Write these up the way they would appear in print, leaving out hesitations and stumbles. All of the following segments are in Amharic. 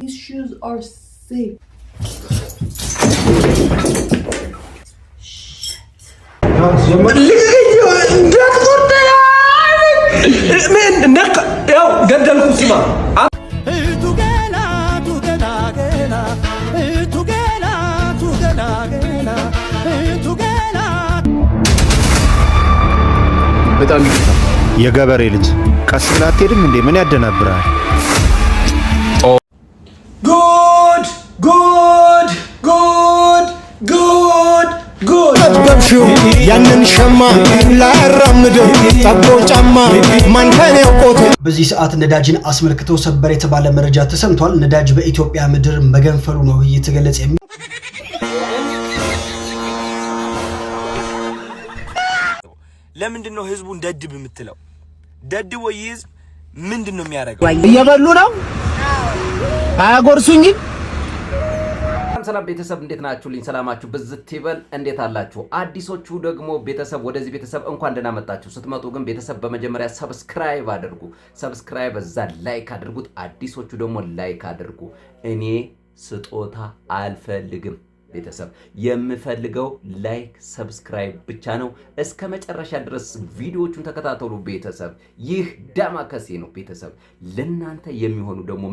These shoes are safe. በጣም የገበሬ ልጅ ቀስ ብላ አትሄድም እንዴ? ምን ያደናብራል? ጉድ ጉድ ጉድ ጉድ ጉድ ተበብሽው ያንን ሸማ ላራምደው ጠቦ ጫማ ማንተን ያውቆት። በዚህ ሰዓት ነዳጅን አስመልክቶ ሰበር የተባለ መረጃ ተሰምቷል። ነዳጅ በኢትዮጵያ ምድር መገንፈሉ ነው እየተገለጸ ለምንድነው ህዝቡን ደድብ የምትለው? ደድቦ ይህዝብ ምንድነው የሚያደርገው? እየበሉ ነው አያጎርሱኝ። ሰላም ቤተሰብ እንዴት ናችሁልኝ? ሰላማችሁ በዝት ይበል። እንዴት አላችሁ? አዲሶቹ ደግሞ ቤተሰብ ወደዚህ ቤተሰብ እንኳን ደህና መጣችሁ። ስትመጡ ግን ቤተሰብ በመጀመሪያ ሰብስክራይብ አድርጉ። ሰብስክራይብ እዛ ላይክ አድርጉት። አዲሶቹ ደግሞ ላይክ አድርጉ። እኔ ስጦታ አልፈልግም። ቤተሰብ የምፈልገው ላይክ ሰብስክራይብ ብቻ ነው። እስከ መጨረሻ ድረስ ቪዲዮዎቹን ተከታተሉ ቤተሰብ። ይህ ዳማከሴ ነው ቤተሰብ። ለናንተ የሚሆኑ ደግሞ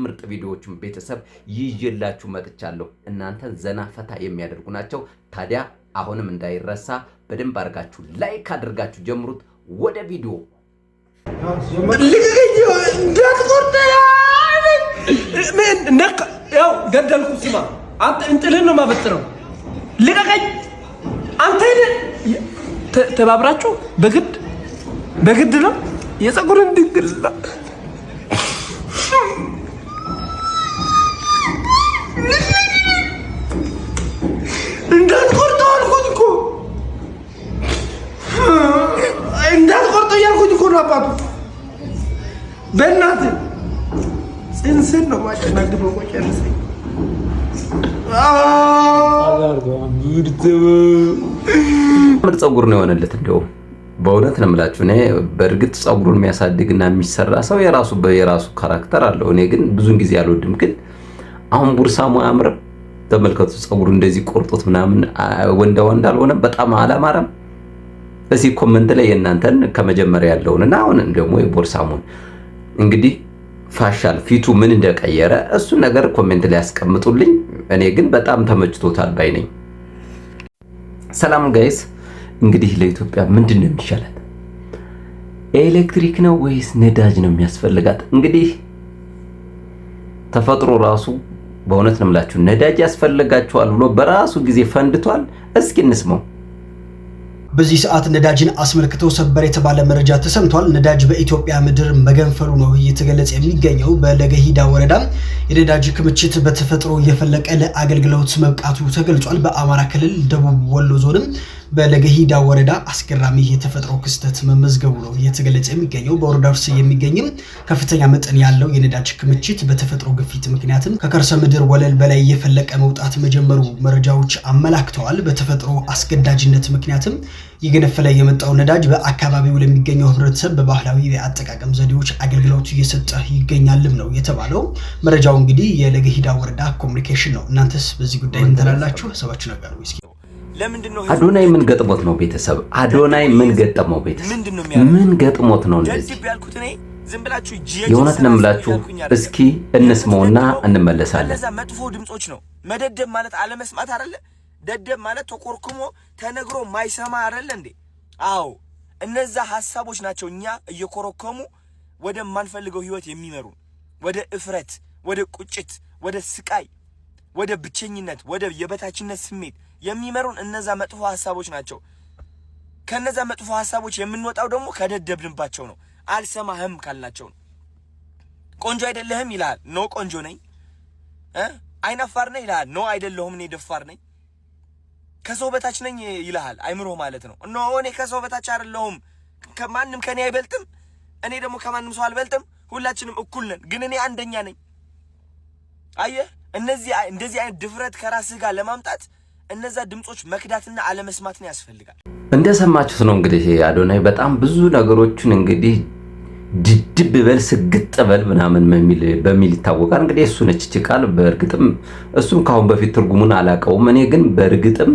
ምርጥ ቪዲዮዎችን ቤተሰብ ይዤላችሁ መጥቻለሁ። እናንተን ዘና ፈታ የሚያደርጉ ናቸው። ታዲያ አሁንም እንዳይረሳ በደንብ አድርጋችሁ ላይክ አድርጋችሁ ጀምሩት። ወደ ቪዲዮ ያው ገደልኩ። ስማ አንተ እንጥልህን ነው ማበጥረው። ልቀቀኝ አንተ። ተባብራችሁ በግድ ነው የፀጉርን ድንግልና እንዳትቆርጠው አልኩኝ እኮ። እንዳትቆርጠው እያልኩኝ እኮ ነው አባቱ። በእናትህ ጽንስን ነው ማጨናግፈው። ቆይ ጨርሰኝ። ምርጥ ፀጉር ነው የሆነለት። እንደው በእውነት ነው የምላችሁ። እኔ በእርግጥ ፀጉሩን የሚያሳድግና የሚሰራ ሰው የራሱ ካራክተር አለው። እኔ ግን ብዙን ጊዜ አልወድም። ግን አሁን ቡርሳሙ አያምርም? ተመልከቱ። ፀጉሩ እንደዚህ ቆርጦት ምናምን ወንዳ አልሆነም? በጣም አላማረም? እዚህ ኮሜንት ላይ የእናንተን ከመጀመሪያ ያለውንና አሁን ደግሞ የቡርሳሙን እንግዲህ ፋሻል ፊቱ ምን እንደቀየረ እሱ ነገር ኮሜንት ላይ ያስቀምጡልኝ። እኔ ግን በጣም ተመችቶታል ባይ ነኝ። ሰላም ጋይስ፣ እንግዲህ ለኢትዮጵያ ምንድነው የሚሻላት? ኤሌክትሪክ ነው ወይስ ነዳጅ ነው የሚያስፈልጋት? እንግዲህ ተፈጥሮ ራሱ በእውነት ነው የምላችሁ ነዳጅ ያስፈልጋቸዋል ብሎ በራሱ ጊዜ ፈንድቷል። እስኪ እንስማው። በዚህ ሰዓት ነዳጅን አስመልክቶ ሰበር የተባለ መረጃ ተሰምቷል። ነዳጅ በኢትዮጵያ ምድር መገንፈሉ ነው እየተገለጸ የሚገኘው። በለገሂዳ ወረዳ የነዳጅ ክምችት በተፈጥሮ እየፈለቀ ለአገልግሎት መብቃቱ ተገልጿል። በአማራ ክልል ደቡብ ወሎ ዞንም በለገሂዳ ወረዳ አስገራሚ የተፈጥሮ ክስተት መመዝገቡ ነው እየተገለጸ የሚገኘው። በወረዳው ውስጥ የሚገኝም ከፍተኛ መጠን ያለው የነዳጅ ክምችት በተፈጥሮ ግፊት ምክንያትም ከከርሰ ምድር ወለል በላይ እየፈለቀ መውጣት መጀመሩ መረጃዎች አመላክተዋል። በተፈጥሮ አስገዳጅነት ምክንያትም የገነፈለ የመጣው ነዳጅ በአካባቢው ለሚገኘው ህብረተሰብ በባህላዊ የአጠቃቀም ዘዴዎች አገልግሎት እየሰጠ ይገኛልም ነው የተባለው። መረጃው እንግዲህ የለገሂዳ ወረዳ ኮሙኒኬሽን ነው። እናንተስ በዚህ ጉዳይ ምን ትላላችሁ? ሀሳባችሁ ነገር ነው። እስኪ አዶናይ ምን ገጥሞት ነው ቤተሰብ? አዶናይ ምን ገጠመው ቤተሰብ? ምን ገጥሞት ነው እንደዚህ? የእውነት ነው የምላችሁ። እስኪ እንስማውና እንመለሳለን። እነዛ መጥፎ ድምጾች ነው። መደደብ ማለት አለመስማት አይደለ? ደደብ ማለት ተቆርኩሞ ተነግሮ ማይሰማ አይደለ እንዴ? አዎ እነዛ ሐሳቦች ናቸው እኛ እየኮረከሙ ወደ ማንፈልገው ህይወት የሚመሩ፣ ወደ እፍረት፣ ወደ ቁጭት፣ ወደ ስቃይ፣ ወደ ብቸኝነት፣ ወደ የበታችነት ስሜት የሚመሩን እነዛ መጥፎ ሐሳቦች ናቸው። ከነዛ መጥፎ ሐሳቦች የምንወጣው ደግሞ ከደደብንባቸው ነው። አልሰማህም ካልናቸው ነው። ቆንጆ አይደለህም ይላል። ኖ ቆንጆ ነኝ። አይናፋር ነኝ ይላል። ኖ አይደለሁም እኔ ደፋር ነኝ። ከሰው በታች ነኝ ይላል። አይምሮ ማለት ነው። ኖ እኔ ከሰው በታች አይደለሁም። ከማንም ከኔ አይበልጥም። እኔ ደግሞ ከማንም ሰው አልበልጥም። ሁላችንም እኩል ነን። ግን እኔ አንደኛ ነኝ። አየህ፣ እንደዚህ አይነት ድፍረት ከራስህ ጋር ለማምጣት እነዛ ድምጾች መክዳትና አለመስማትን ያስፈልጋል። እንደሰማችሁት ነው እንግዲህ አዶናይ በጣም ብዙ ነገሮችን እንግዲህ ድድብ በል ስግጥ በል ምናምን በሚል ይታወቃል። እንግዲህ እሱ ነች እቺ ቃል። በእርግጥም እሱም ካሁን በፊት ትርጉሙን አላውቀውም። እኔ ግን በእርግጥም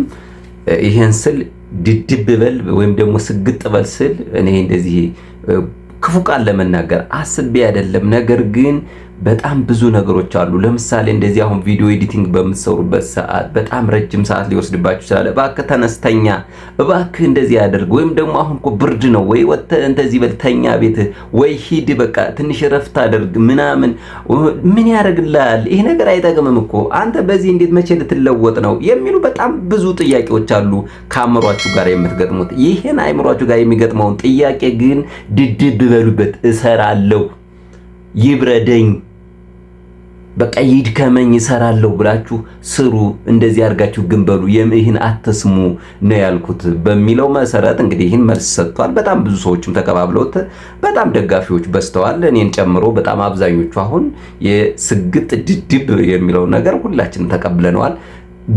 ይሄን ስል ድድብ በል ወይም ደግሞ ስግጥ በል ስል እኔ እንደዚህ ክፉ ቃል ለመናገር አስቤ አይደለም። ነገር ግን በጣም ብዙ ነገሮች አሉ። ለምሳሌ እንደዚህ አሁን ቪዲዮ ኤዲቲንግ በምትሰሩበት ሰዓት በጣም ረጅም ሰዓት ሊወስድባችሁ ይችላል። እባክህ ተነስተኛ፣ እባክህ እንደዚህ ያደርግ፣ ወይም ደግሞ አሁን እኮ ብርድ ነው ወይ ወጥተህ እንደዚህ በልተኛ ቤት ወይ ሂድ፣ በቃ ትንሽ ረፍት አድርግ ምናምን። ምን ያደርግልሃል? ይሄ ነገር አይጠቅምም እኮ አንተ በዚህ እንዴት መቼ ልትለወጥ ነው የሚሉ በጣም ብዙ ጥያቄዎች አሉ ከአእምሯችሁ ጋር የምትገጥሙት። ይሄን አእምሯችሁ ጋር የሚገጥመውን ጥያቄ ግን ድድብ በሉበት። እሰራለሁ፣ ይብረደኝ፣ በቃ ይድከመኝ፣ እሰራለሁ ብላችሁ ስሩ። እንደዚህ አድርጋችሁ ግን በሉ። ይህን አትስሙ ነው ያልኩት በሚለው መሰረት እንግዲህ ይህን መልስ ሰጥቷል። በጣም ብዙ ሰዎችም ተቀባብለውት በጣም ደጋፊዎች በዝተዋል፣ እኔን ጨምሮ በጣም አብዛኞቹ። አሁን የስግጥ ድድብ የሚለው ነገር ሁላችንም ተቀብለነዋል።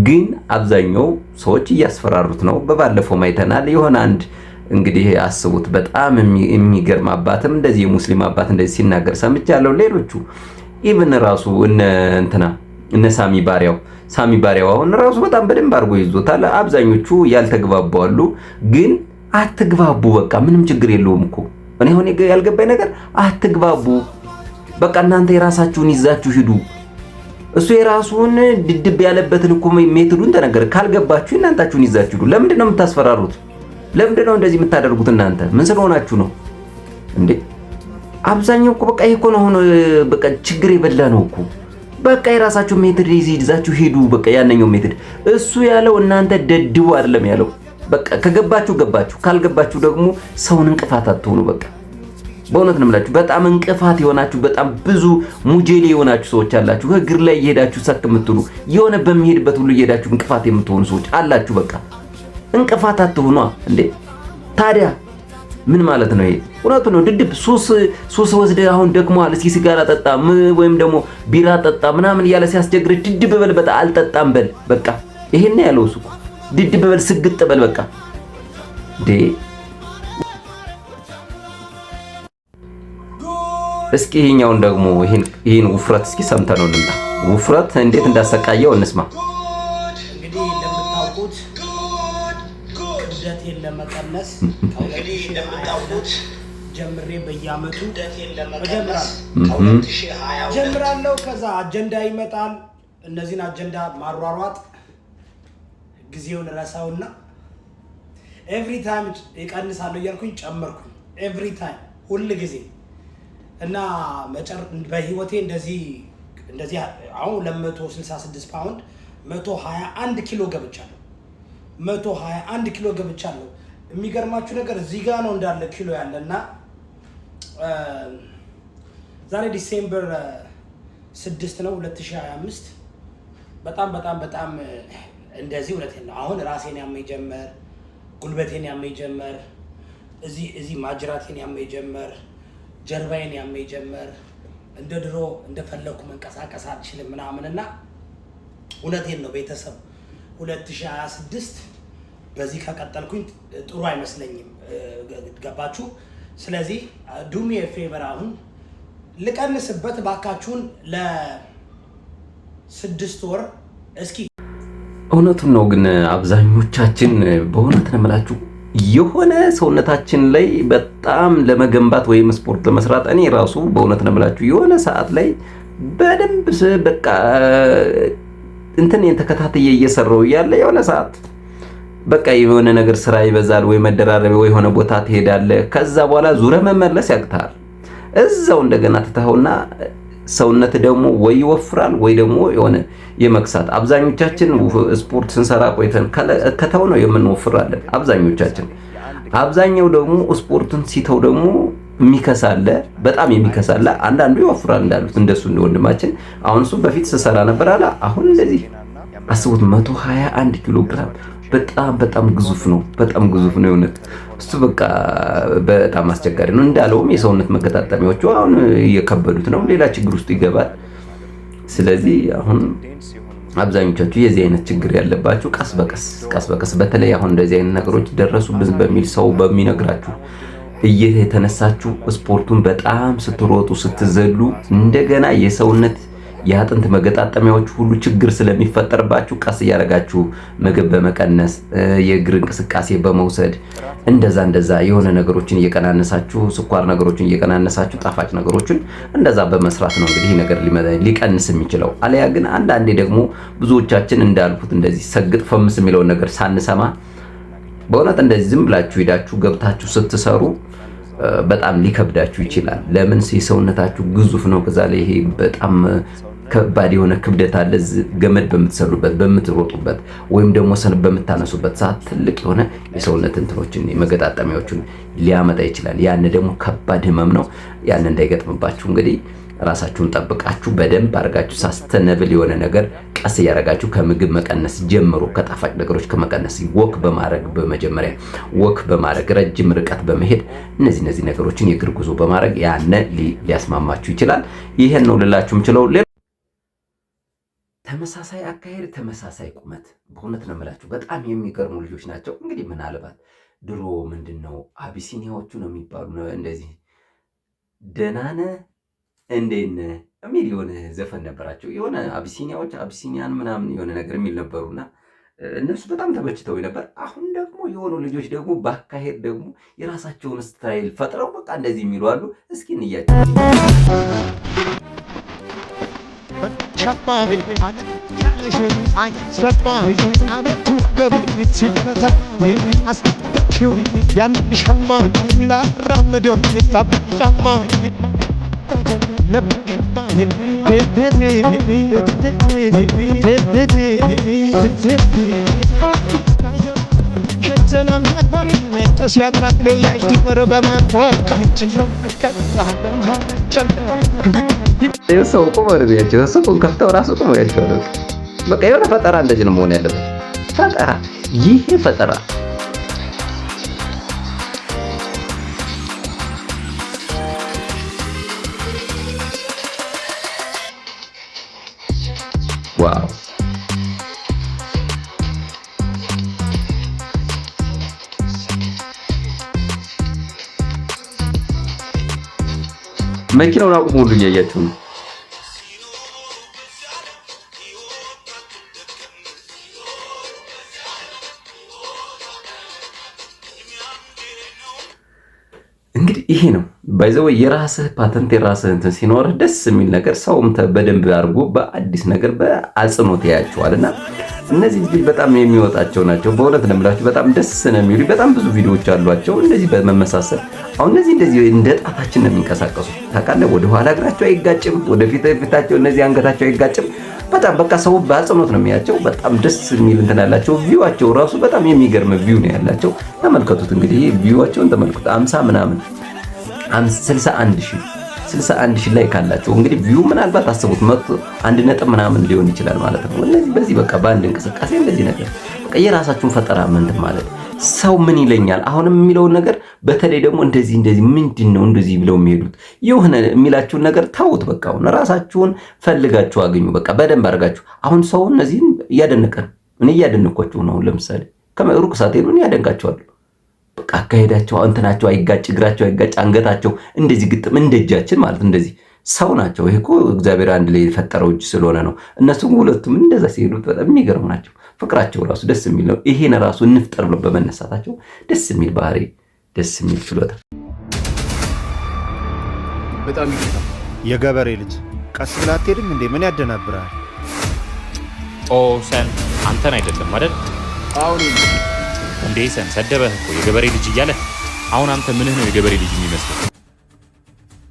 ግን አብዛኛው ሰዎች እያስፈራሩት ነው። በባለፈው አይተናል። የሆነ አንድ እንግዲህ አስቡት፣ በጣም የሚገርም አባትም እንደዚህ የሙስሊም አባት እንደዚህ ሲናገር ሰምቻለሁ። ሌሎቹ ኢብን ራሱ እነ ሳሚ ባሪያው አሁን ራሱ በጣም በደንብ አድርጎ ይዞታል። አብዛኞቹ ያልተግባቡ አሉ። ግን አትግባቡ፣ በቃ ምንም ችግር የለውም እኮ። እኔ አሁን ያልገባኝ ነገር አትግባቡ፣ በቃ እናንተ የራሳችሁን ይዛችሁ ሂዱ። እሱ የራሱን ድድብ ያለበትን እኮ ሜትዱን ተነገረ። ካልገባችሁ እናንታችሁን ይዛችሁ ሂዱ። ለምንድን ነው የምታስፈራሩት? ለምንድን ነው እንደዚህ የምታደርጉት? እናንተ ምን ስለሆናችሁ ነው እንዴ? አብዛኛው እኮ በቃ ይሄ እኮ ነው አሁን በቃ ችግር የበላ ነው እኮ። በቃ የራሳችሁ ሜትድ ይዛችሁ ሄዱ። በቃ ያነኛው ሜትድ እሱ ያለው እናንተ ደድቡ አይደለም ያለው። በቃ ከገባችሁ ገባችሁ፣ ካልገባችሁ ደግሞ ሰውን እንቅፋት አትሆኑ። በቃ በእውነት ነው የምላችሁ። በጣም እንቅፋት የሆናችሁ በጣም ብዙ ሙጄሌ የሆናችሁ ሰዎች አላችሁ። እግር ላይ እየሄዳችሁ ሰክ የምትሉ የሆነ በሚሄድበት ሁሉ እየሄዳችሁ እንቅፋት የምትሆኑ ሰዎች አላችሁ። በቃ እንቅፋት አትሆኗ እንዴ ታዲያ ምን ማለት ነው ይሄ? እውነቱ ነው። ድድብ ሱስ ወስደህ አሁን ደክሟል፣ እስኪ ሲጋራ ጠጣ ወይም ደግሞ ቢራ ጠጣ ምናምን እያለ ሲያስቸግር ድድብ በል፣ በቃ አልጠጣም በል፣ በቃ ይሄን ያለው እሱ። ድድብ በል፣ ስግጥ በል፣ በቃ እስኪ ይሄኛውን ደግሞ ይሄን ውፍረት እስኪ ሰምተነው እንምጣ። ውፍረት እንዴት እንዳሰቃየው እንስማ። እንግዲህ እንደምታውቁት ክብደቴን ለመቀነስ ጀምሬ በየአመቱ ጀምራለሁ። ከዛ አጀንዳ ይመጣል። እነዚህን አጀንዳ ማሯሯጥ ጊዜውን ረሳውና ኤቭሪ ታይም ይቀንሳለሁ እያልኩኝ ጨመርኩኝ። ኤቭሪ ታይም ሁሉ ጊዜ እና በህይወቴ እንደዚህ አሁን 266 ፓውንድ 121 ኪሎ ገብቻለሁ። 121 ኪሎ ገብቻለሁ። የሚገርማችሁ ነገር እዚህ ጋር ነው እንዳለ ኪሎ ያለና ዛሬ ዲሴምበር 6 ነው 2025። በጣም እንደዚህ እውነቴን ነው። አሁን ራሴን ያመኝ ጀመር፣ ጉልበቴን ያመኝ ጀመር፣ እዚህ ማጅራቴን ያመኝ ጀመር፣ ጀርባዬን ያመኝ ጀመር። እንደ ድሮ እንደፈለኩ መንቀሳቀስ አልችልም ምናምንና እውነቴን ነው ቤተሰብ 2026 በዚህ ከቀጠልኩኝ ጥሩ አይመስለኝም። ገባችሁ? ስለዚህ ዱሚ ፌቨር አሁን ልቀንስበት ባካችሁን ለ6 ወር እስኪ። እውነቱን ነው። ግን አብዛኞቻችን በእውነት ነው የምላችሁ የሆነ ሰውነታችን ላይ በጣም ለመገንባት ወይም ስፖርት ለመስራት እኔ ራሱ በእውነት ነው የምላችሁ የሆነ ሰዓት ላይ በደንብ በቃ እንትን ተከታተየ እየሰራው ያለ የሆነ ሰዓት በቃ የሆነ ነገር ስራ ይበዛል ወይ መደራረብ ወይ የሆነ ቦታ ትሄዳለህ። ከዛ በኋላ ዙረ መመለስ ያቅታል። እዛው እንደገና ትተውና ሰውነት ደግሞ ወይ ይወፍራል ወይ ደግሞ የሆነ የመክሳት። አብዛኞቻችን ስፖርት ስንሰራ ቆይተን ከተው ነው የምንወፍራለን አብዛኞቻችን። አብዛኛው ደግሞ ስፖርትን ሲተው ደግሞ የሚከሳለ በጣም የሚከሳለ፣ አንዳንዱ ይወፍራል እንዳሉት እንደሱ እንደወንድማችን። አሁን እሱ በፊት ስሰራ ነበር አለ። አሁን እንደዚህ አስቡት 121 ኪሎ ግራም በጣም ግዙፍ ነው። በጣም ግዙፍ ነው የሆነ እሱ በቃ በጣም አስቸጋሪ ነው። እንዳለውም የሰውነት መገጣጠሚያዎቹ አሁን እየከበዱት ነው፣ ሌላ ችግር ውስጥ ይገባል። ስለዚህ አሁን አብዛኞቻችሁ የዚህ አይነት ችግር ያለባችሁ ቀስ በቀስ በተለይ አሁን እንደዚህ አይነት ነገሮች ደረሱብን በሚል ሰው በሚነግራችሁ የተነሳችሁ ስፖርቱን በጣም ስትሮጡ ስትዘሉ እንደገና የሰውነት የአጥንት መገጣጠሚያዎች ሁሉ ችግር ስለሚፈጠርባችሁ ቀስ እያደረጋችሁ ምግብ በመቀነስ የእግር እንቅስቃሴ በመውሰድ እንደዛ የሆነ ነገሮችን እየቀናነሳችሁ ስኳር ነገሮችን እየቀናነሳችሁ ጣፋጭ ነገሮችን እንደዛ በመስራት ነው እንግዲህ ነገር ሊቀንስ የሚችለው። አለያ ግን አንዳንዴ ደግሞ ብዙዎቻችን እንዳልኩት እንደዚህ ሰግጥ ፈምስ የሚለውን ነገር ሳንሰማ በእውነት እንደዚህ ዝም ብላችሁ ሄዳችሁ ገብታችሁ ስትሰሩ በጣም ሊከብዳችሁ ይችላል። ለምን የሰውነታችሁ ግዙፍ ነው። ከዛ ላይ ይሄ በጣም ከባድ የሆነ ክብደት አለ። ገመድ በምትሰሩበት በምትሮጡበት ወይም ደግሞ ሰን በምታነሱበት ሰዓት ትልቅ የሆነ የሰውነት እንትኖችን መገጣጠሚያዎችን ሊያመጣ ይችላል። ያን ደግሞ ከባድ ህመም ነው። ያን እንዳይገጥምባችሁ እንግዲህ ራሳችሁን ጠብቃችሁ በደንብ አድርጋችሁ ሳስተነብል የሆነ ነገር ቀስ እያደረጋችሁ ከምግብ መቀነስ ጀምሮ ከጣፋጭ ነገሮች ከመቀነስ ወክ በማድረግ በመጀመሪያ ወክ በማድረግ ረጅም ርቀት በመሄድ እነዚህ ነገሮችን የእግር ጉዞ በማድረግ ያነ ሊያስማማችሁ ይችላል። ይሄን ነው ልላችሁ የምችለው። ተመሳሳይ አካሄድ ተመሳሳይ ቁመት በእውነት ነው የምላችሁ በጣም የሚገርሙ ልጆች ናቸው። እንግዲህ ምናልባት ድሮ ምንድነው አቢሲኒያዎቹ ነው የሚባሉ ነው እንደዚህ ደህና ነህ እንዴት ነህ የሚል የሆነ ዘፈን ነበራቸው። የሆነ አቢሲኒያዎች አቢሲኒያን ምናምን የሆነ ነገር የሚል ነበሩና እነሱ በጣም ተመችተው ነበር። አሁን ደግሞ የሆኑ ልጆች ደግሞ በአካሄድ ደግሞ የራሳቸውን ስታይል ፈጥረው በቃ እንደዚህ የሚሉ አሉ። እስኪ እንያቸው። ሰው ቆሞ ያቸው ሰው ከፍተው ራሱ ቆሞ ያቸው በቃ የሆነ ፈጠራ እንደዚህ ነው መሆን ያለበት። ፈጠራ ይሄ ፈጠራ ዋው መኪናውን አቁሙልኝ እያያችሁ ነው። እንግዲህ ይሄ ነው ባይዘው የራስህ ፓተንት የራስህ እንትን ሲኖር ደስ የሚል ነገር ሰውም በደንብ አድርጎ በአዲስ ነገር በአጽኖት ያያቸዋልና እነዚህ ልጆች በጣም የሚወጣቸው ናቸው። በእውነት ነው የምላችሁ በጣም ደስ ነው የሚሉ በጣም ብዙ ቪዲዮዎች አሏቸው እንደዚህ በመመሳሰል። አሁን እነዚህ እንደዚህ እንደ ጣታችን ነው የሚንቀሳቀሱ ታውቃለህ። ወደ ኋላ እግራቸው አይጋጭም፣ ወደ ፊታቸው እነዚህ አንገታቸው አይጋጭም። በጣም በቃ ሰው በአጽኖት ነው የሚያቸው። በጣም ደስ የሚል እንትን ያላቸው ቪዋቸው ራሱ በጣም የሚገርም ቪው ነው ያላቸው። ተመልከቱት እንግዲህ ቪዋቸውን ተመልከቱት 50 ምናምን 61,000 ላይ ካላቸው እንግዲህ ቪው ምናልባት አስቡት 1 ነጥብ ምናምን ሊሆን ይችላል ማለት ነው። እነዚህ በዚህ በቃ በአንድ እንቅስቃሴ እንደዚህ ነገር በቃ የራሳችሁን ፈጠራ ምንድን ማለት ሰው ምን ይለኛል አሁንም የሚለውን ነገር በተለይ ደግሞ እንደዚህ ምንድነው እንደዚህ ብለው የሚሄዱት የሆነ የሚላችሁን ነገር ታውት። በቃ አሁን ራሳችሁን ፈልጋችሁ አገኙ። በቃ በደንብ አድርጋችሁ አሁን ሰው እነዚህን እያደነቀን እኔ እያደነኳቸው ነው። ለምሳሌ ከሩቅ ሳትሄዱ እኔ ያደንቃቸዋለሁ። በቃ አካሄዳቸው እንትናቸው አይጋጭ፣ እግራቸው አይጋጭ፣ አንገታቸው እንደዚህ ግጥም እንደጃችን ማለት እንደዚህ ሰው ናቸው። ይሄ እኮ እግዚአብሔር አንድ ላይ የፈጠረው እጅ ስለሆነ ነው። እነሱም ሁለቱም እንደዛ ሲሄዱት በጣም የሚገርሙ ናቸው። ፍቅራቸው ራሱ ደስ የሚል ነው። ይሄን ራሱ እንፍጠር ብለው በመነሳታቸው ደስ የሚል ባህሪ፣ ደስ የሚል ችሎታ። በጣም ይገርም። የገበሬ ልጅ ቀስ ብላ አትሄድም እንዴ? ምን ያደናብራል? ኦ ሰን አንተን አይደለም አይደል? አሁን እንዴ ሰን ሰደበህ እኮ የገበሬ ልጅ እያለ። አሁን አንተ ምንህ ነው የገበሬ ልጅ የሚመስለው?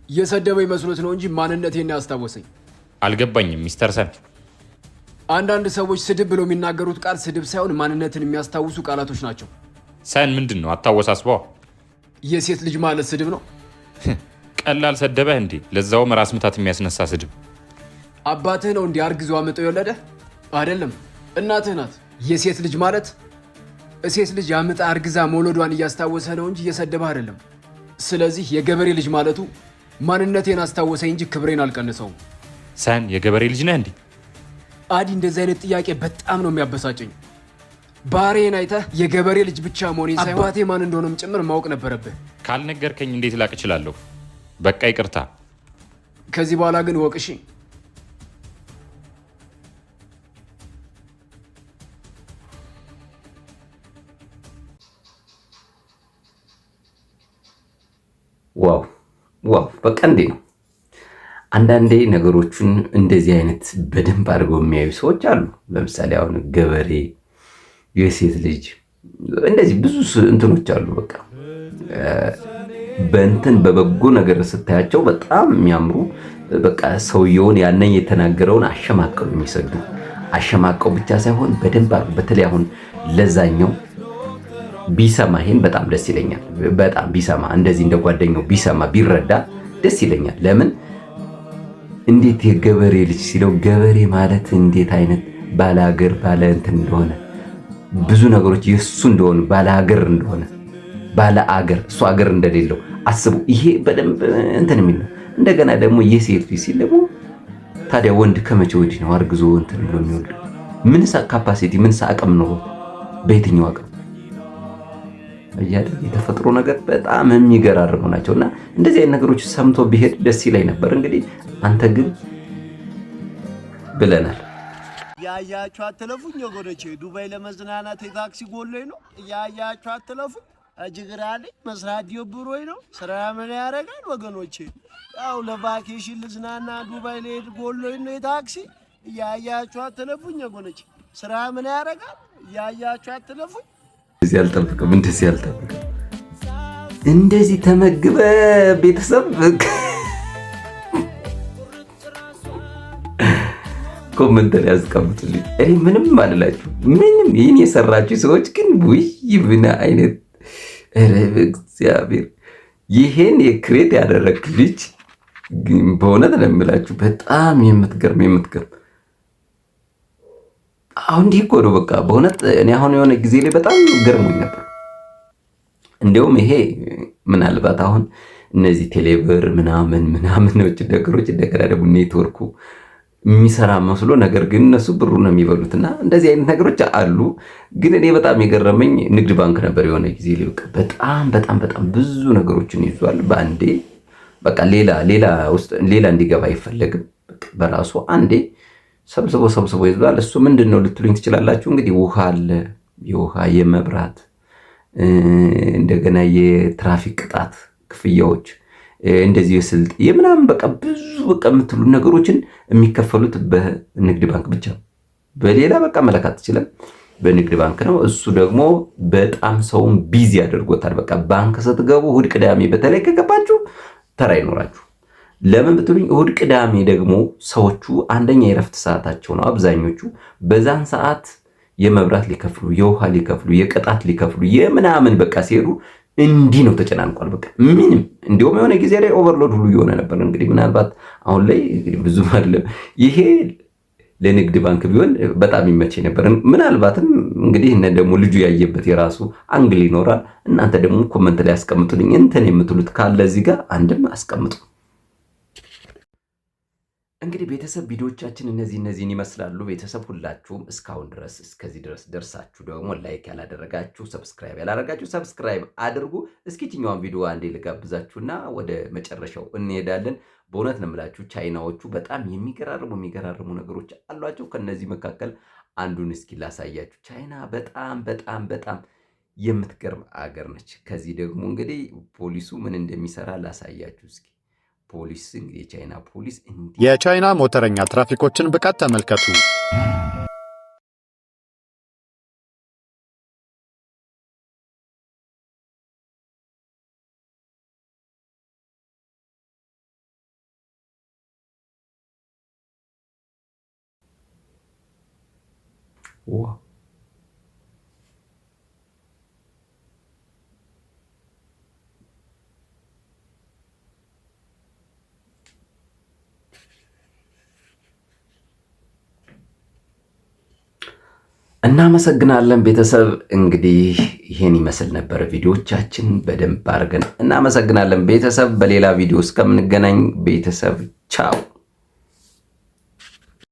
የሰደበኝ መስሎት ነው እንጂ ማንነቴን ያስታወሰኝ። አልገባኝም ሚስተር ሰን። አንዳንድ ሰዎች ስድብ ብለው የሚናገሩት ቃል ስድብ ሳይሆን ማንነትን የሚያስታውሱ ቃላቶች ናቸው። ሰን ምንድን ነው አታወሳስበዋ። የሴት ልጅ ማለት ስድብ ነው? ቀላል ሰደበህ እንዴ? ለዛውም ራስ ምታት የሚያስነሳ ስድብ። አባትህ ነው እንዲህ አርግዞ አመጣው የወለደህ? አይደለም እናትህ ናት። የሴት ልጅ ማለት ሴት ልጅ አምጣ አርግዛ መውለዷን እያስታወሰ ነው እንጂ እየሰደበህ አይደለም። ስለዚህ የገበሬ ልጅ ማለቱ ማንነቴን አስታወሰኝ እንጂ ክብሬን አልቀንሰውም። ሰን የገበሬ ልጅ ነህ እንዴ? አዲ እንደዚህ አይነት ጥያቄ በጣም ነው የሚያበሳጨኝ። ባሬን አይተህ የገበሬ ልጅ ብቻ መሆኔን ሳይሆን አባቴ ማን እንደሆነም ጭምር ማወቅ ነበረብህ። ካልነገርከኝ እንዴት ላቅ እችላለሁ? በቃ ይቅርታ። ከዚህ በኋላ ግን ወቅሽ። ዋው ዋው! በቃ እንዴ ነው። አንዳንዴ ነገሮቹን እንደዚህ አይነት በደንብ አድርገው የሚያዩ ሰዎች አሉ። ለምሳሌ አሁን ገበሬ፣ የሴት ልጅ እንደዚህ ብዙ እንትኖች አሉ። በቃ በእንትን በበጎ ነገር ስታያቸው በጣም የሚያምሩ በቃ ሰውየውን ያንን የተናገረውን አሸማቀው የሚሰዱ አሸማቀው ብቻ ሳይሆን በደንብ በተለይ አሁን ለዛኛው ቢሰማ ይሄን በጣም ደስ ይለኛል። በጣም ቢሰማ እንደዚህ እንደ ጓደኛው ቢሰማ ቢረዳ ደስ ይለኛል። ለምን እንዴት የገበሬ ልጅ ሲለው ገበሬ ማለት እንዴት አይነት ባለ ሀገር ባለ እንትን እንደሆነ ብዙ ነገሮች የሱ እንደሆነ ባለ ሀገር እንደሆነ ባለ ሀገር እሱ ሀገር እንደሌለው አስቡ። ይሄ በደንብ እንትን የሚል ነው። እንደገና ደግሞ የሴት ልጅ ሲል ደግሞ ታዲያ ወንድ ከመቼ ወዲህ ነው አርግዞ እንትን ብሎ የሚወልድ? ምንስ ካፓሲቲ ምንስ አቅም ነው? በየትኛው አቅም የተፈጥሮ ነገር በጣም የሚገራርሙ ናቸውና እንደዚህ አይነት ነገሮች ሰምቶ ቢሄድ ደስ ይለኝ ነበር። እንግዲህ አንተ ግን ብለናል። ያያችሁ አትለፉኝ ወገኖቼ። ዱባይ ለመዝናናት የታክሲ ጎሎኝ ነው። ያያችሁ አትለፉኝ። እጅግራለኝ መስራት ዲብሮኝ ነው። ስራ ምን ያደርጋል ወገኖቼ? ያው ለቫኬሽን ልዝናና ዱባይ ልሄድ ጎሎኝ ነው የታክሲ። ያያችሁ አትለፉኝ ወገኖቼ። ስራ ምን ያደርጋል? ያያችሁ አትለፉኝ። እንደዚህ አልጠብቅም። እንደዚህ ተመግበ ቤተሰብ ኮሜንት ላይ ያስቀምጡልኝ። እኔ ምንም አልላችሁ። ምንም ይህን የሰራችሁ ሰዎች ግን ውይ ምን አይነት እግዚአብሔር ይሄን የክሬት ያደረግ ልጅ በእውነት ነው የምላችሁ። በጣም የምትገርም አሁን እንዲህ እኮ ነው በቃ በእውነት እኔ አሁን የሆነ ጊዜ ላይ በጣም ገርሞኝ ነበር። እንደውም ይሄ ምናልባት አሁን እነዚህ ቴሌብር ምናምኖች ነገሮች እንደገና ደግሞ ኔትወርኩ የሚሰራ መስሎ ነገር ግን እነሱ ብሩ ነው የሚበሉትና እንደዚህ አይነት ነገሮች አሉ። ግን እኔ በጣም የገረመኝ ንግድ ባንክ ነበር የሆነ ጊዜ ላይ በቃ በጣም ብዙ ነገሮችን ይዟል በአንዴ። በቃ ሌላ እንዲገባ አይፈለግም። በራሱ አንዴ ሰብስቦ ይዟል። እሱ ምንድነው ልትሉኝ ትችላላችሁ። እንግዲህ ውሃ አለ፣ የውሃ የመብራት እንደገና የትራፊክ ቅጣት ክፍያዎች እንደዚህ የስልጥ የምናምን በቃ ብዙ በቃ የምትሉ ነገሮችን የሚከፈሉት በንግድ ባንክ ብቻ ነው። በሌላ በቃ መለካት ይችላል በንግድ ባንክ ነው። እሱ ደግሞ በጣም ሰውን ቢዚ ያደርጎታል። በቃ ባንክ ስትገቡ እሑድ ቅዳሜ በተለይ ከገባችሁ ተራ ይኖራችሁ። ለምን ብትሉኝ እሑድ ቅዳሜ ደግሞ ሰዎቹ አንደኛ የረፍት ሰዓታቸው ነው አብዛኞቹ። በዛን ሰዓት የመብራት ሊከፍሉ፣ የውሃ ሊከፍሉ፣ የቅጣት ሊከፍሉ የምናምን በቃ ሲሄዱ እንዲህ ነው ተጨናንቋል። በቃ ምንም እንዲሁም የሆነ ጊዜ ላይ ኦቨርሎድ ሁሉ የሆነ ነበር። እንግዲህ ምናልባት አሁን ላይ እንግዲህ ብዙ አይደለም። ይሄ ለንግድ ባንክ ቢሆን በጣም ይመች ነበር። ምናልባትም እንግዲህ እነ ደግሞ ልጁ ያየበት የራሱ አንግል ይኖራል። እናንተ ደግሞ ኮመንት ላይ አስቀምጡልኝ እንትን የምትሉት ካለ እዚህ ጋር አንድም አስቀምጡ። እንግዲህ ቤተሰብ ቪዲዮቻችን እነዚህን ይመስላሉ። ቤተሰብ ሁላችሁም እስካሁን ድረስ እስከዚህ ድረስ ደርሳችሁ ደግሞ ላይክ ያላደረጋችሁ ሰብስክራይብ ያላደረጋችሁ ሰብስክራይብ አድርጉ። እስኪ የትኛውን ቪዲዮ አንዴ ልጋብዛችሁና ወደ መጨረሻው እንሄዳለን። በእውነት ነው የምላችሁ ቻይናዎቹ በጣም የሚገራርሙ ነገሮች አሏቸው። ከነዚህ መካከል አንዱን እስኪ ላሳያችሁ። ቻይና በጣም የምትገርም አገር ነች። ከዚህ ደግሞ እንግዲህ ፖሊሱ ምን እንደሚሰራ ላሳያችሁ እስኪ። ፖሊስ እንግዲህ የቻይና ፖሊስ የቻይና ሞተረኛ ትራፊኮችን ብቃት ተመልከቱ። ዋው እናመሰግናለን ቤተሰብ። እንግዲህ ይሄን ይመስል ነበር ቪዲዮቻችን በደንብ አድርገን እናመሰግናለን ቤተሰብ። በሌላ ቪዲዮ እስከምንገናኝ ቤተሰብ ቻው።